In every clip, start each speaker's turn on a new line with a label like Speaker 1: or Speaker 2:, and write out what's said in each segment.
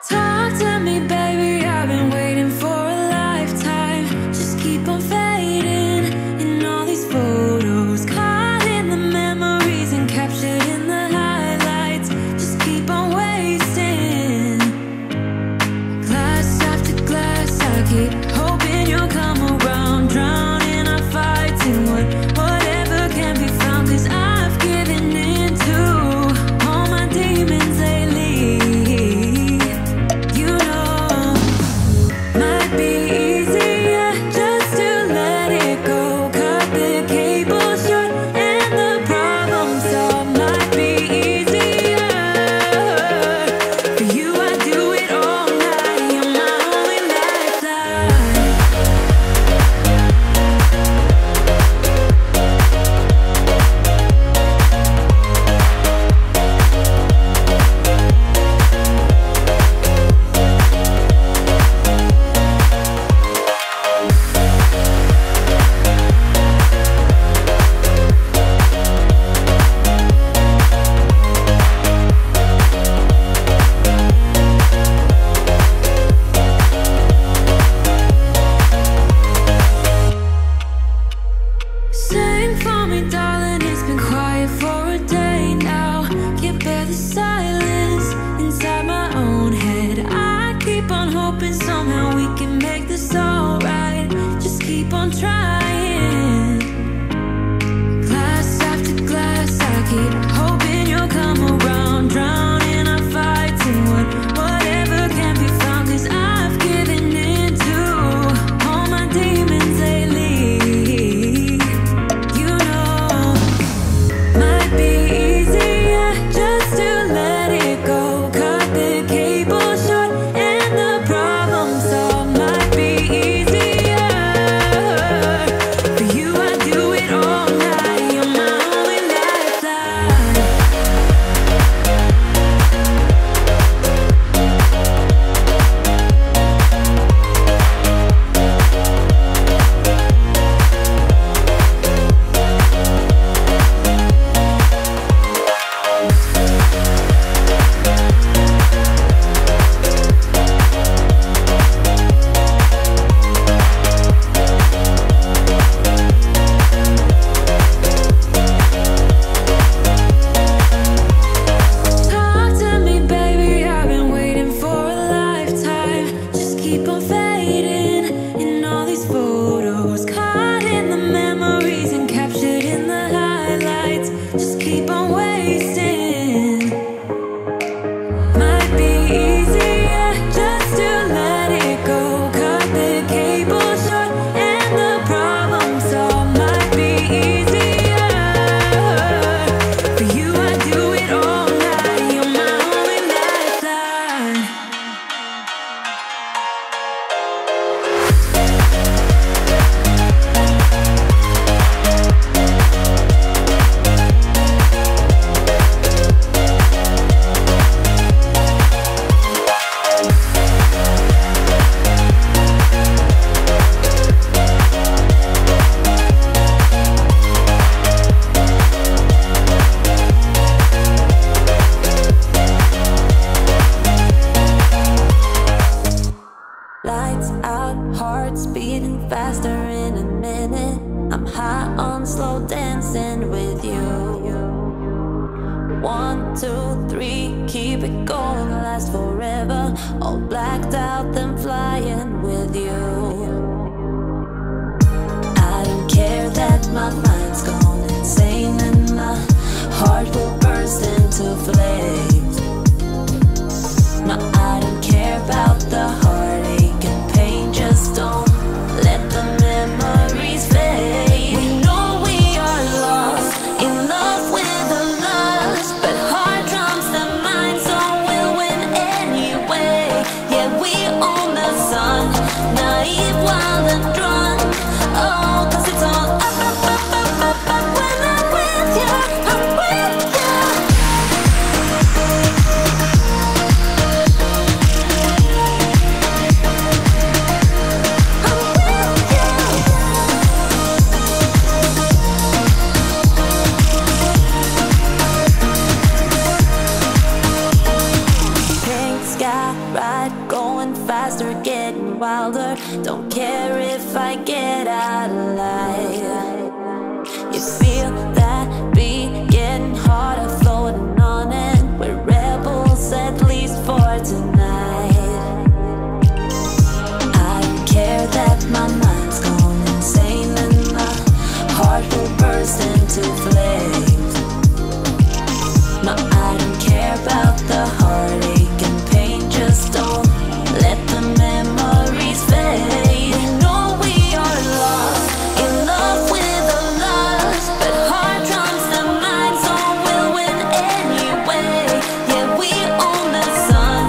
Speaker 1: Talk to me, baby, I've been waiting for a lifetime. Just keep on fading in all these photos, caught in the memories and captured in the highlights. Just keep on wasting. Glass after glass, I keep hoping you'll come around. Drowning our fights in whatever can be found. 'Cause I've given in to all my demons lately. You know, might be easier just to let it go. Cut the cable short and the problem solved. Might be easier for you. I do it all night. You're my only lifeline. Sing for me, darling, it's been quiet for a day now. Can't bear the silence inside my own head. I keep on hoping somehow we can make this alright. Just keep on trying. Glass after glass, I keep hoping you'll come around. Drowning our fights in whatever can be found. 'Cause I've given in to all my demons lately. You know, might be easier just to let it go. Cut the cable short and the problem solved. Might be easier for you. I do it all night. You're my only lifeline. Talk to me, baby, I've been waiting for a lifetime. Just keep on fading in all these photos, caught in the memories and captured in the highlights. Just keep on wasting. Might be easier just to let it go. Cut the cable short and the problem solved. Might be easier for you. I do it all night. You're my only lifeline.
Speaker 2: Lights out, hearts beating faster in a minute. I'm high on slow dancing with you. 1, 2, 3, keep it going, last forever. All blacked out, then flying with you. I don't care that my mind's gone insane and my heart will burst into flames. No, I don't care about the heartache and pain. Just don't let the memories fade. We know we are lost, in love with the lust, but heart trumps the mind, so we'll win anyway. Yeah, we own the sun, naive, wild and drunk. Oh, 'cause it's all up, up, up, up, up, up. When I'm with you, I'm with you. start getting wilder. Don't care if I get out alive. You feel that beat getting harder, floating on it. We're rebels, at least for tonight. I don't care that my mind's gone insane and my heart will burst into flames. No, I don't care about the heartache and pain. Just don't let the memories fade. We know we are lost, in love with the lost, but heart drums the mind, so we'll win anyway. Yeah, we own the sun,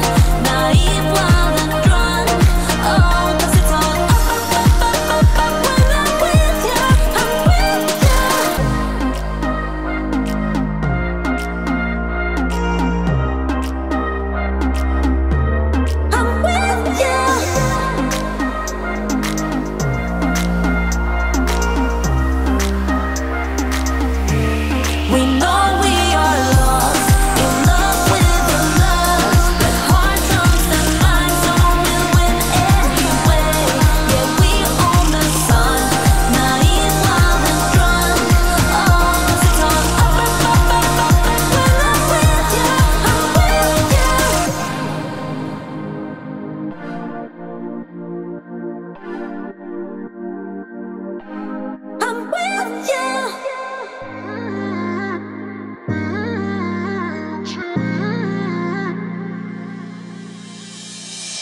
Speaker 2: naive, wild and drunk. Oh, 'cause it's all up when I'm with you, I'm with you. I'm with you. We know we are lost, in love with the lost, but heart drums the mind, so we'll win anyway. Yeah, we own the sun, naive, wild and drunk. Oh, 'cause it's all up when I'm with you, I'm with you. I'm with you.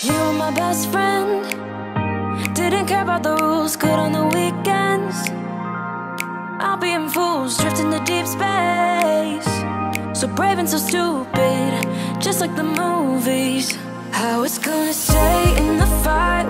Speaker 1: You were my best friend, didn't care about the rules, good on the weekends. I'll be in fools, drifting to deep space. So brave and so stupid, just like the movies. How it's gonna stay in the fight